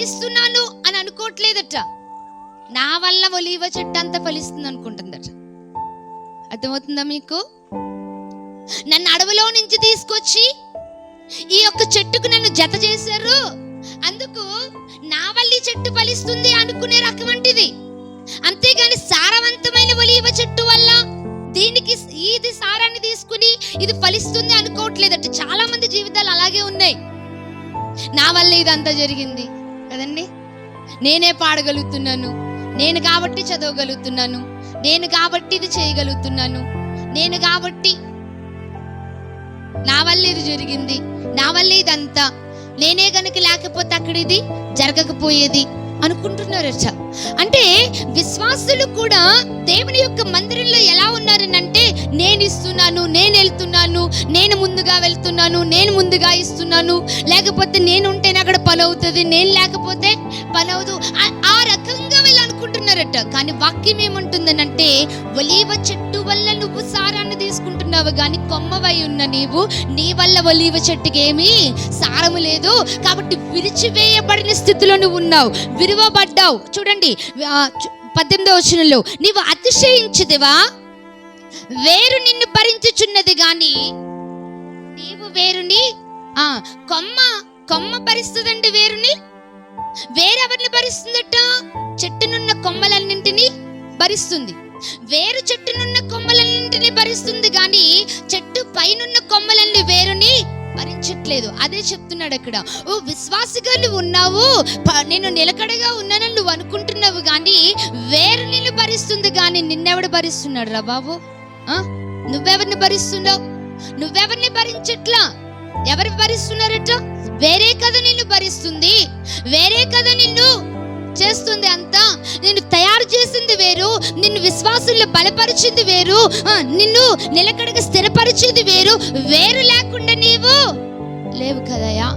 ఫలిస్తున్నాను అని అనుకోవట్లేదట. నా వల్ల ఒలీవ చెట్టు అంతా ఫలిస్తుంది అనుకుంటుందట. అర్థమవుతుందా మీకు? నన్ను అడవిలో నుంచి తీసుకొచ్చి ఈ యొక్క చెట్టుకు నన్ను జత చేశారు, అందుకు నా వల్ల ఈ చెట్టు ఫలిస్తుంది అనుకునే రకం వంటిది. అంతేగాని సారవంతమైన ఒలీవ చెట్టు వల్ల దీనికి ఇది సారాన్ని తీసుకుని ఇది ఫలిస్తుంది అనుకోవట్లేదట. చాలా మంది జీవితాలు అలాగే ఉన్నాయి. నా వల్ల ఇదంతా జరిగింది కదండి, నేనే పాడగలుగుతున్నాను, నేను కాబట్టి చదవగలుగుతున్నాను, నేను కాబట్టి ఇది చేయగలుగుతున్నాను, నేను కాబట్టి నా వల్ల ఇది జరిగింది, నా వల్ల ఇదంతా, నేనే గనుక లేకపోతే అక్కడ ఇది జరగకపోయేది అనుకుంటున్నారట. అంటే విశ్వాసులు కూడా దేవుని యొక్క మందిరంలో ఎలా ఉన్నారనంటే, నేను ఇస్తున్నాను, నేను వెళ్తున్నాను, నేను ముందుగా వెళ్తున్నాను, నేను ముందుగా ఇస్తున్నాను, లేకపోతే నేను ఉంటేనే అక్కడ పని అవుతుంది, నేను లేకపోతే పని అవదు, ఆ రకంగా వీళ్ళు అనుకుంటున్నారట. కానీ వాక్యం ఏమంటుందనంటే, ఒలీవ చెట్టు వల్ల నువ్వు సారాన్ని తీసుకుంటున్నావు, కానీ కొమ్మవై ఉన్న నీవు, నీ వల్ల ఒలీవ చెట్టుకి ఏమీ సారము లేదు, కాబట్టి విరిచివేయబడిన స్థితిలో నువ్వు ఉన్నావు, విరువబడ్డావు. చూడండి 18వ వచనంలో, నీవు అతిశయించితివా, వేరు నిన్ను భరించుచున్నది గాని నీవు వేరుని కొమ్మ భరిస్తుందండి. వేరెవరిని భరిస్తుందట? చెట్టునున్న కొమ్మలన్నింటినీ భరిస్తుంది. వేరు చెట్టునున్న కొమ్మలన్నింటినీ భరిస్తుంది, కానీ చెట్టు పైనున్న కొమ్మలన్నీ వేరుని భరించట్లేదు. అదే చెప్తున్నాడు అక్కడ. ఓ విశ్వాసిగా నువ్వు ఉన్నావు, నేను నిలకడగా ఉన్నానని నువ్వు అనుకుంటున్నావు, కానీ వేరు నిన్ను భరిస్తుంది, కానీ నిన్నెవడు భరిస్తున్నాడు రా బాబు? నువ్వెవరిని భరిస్తున్నావు? నువ్వెవరిని భరించట్లా. ఎవరు భరిస్తున్నారట? వేరే కదా నిన్ను భరిస్తుంది, వేరే కదా నిన్ను చేస్తుంది. అంతా నిన్ను తయారు చేసింది వేరు, నిన్ను విశ్వాసుల్లో బలపరిచింది వేరు, నిన్ను నిలకడగా స్థిరపరిచింది వేరు. వేరు లేకుండా నీవు లేవు కదయా.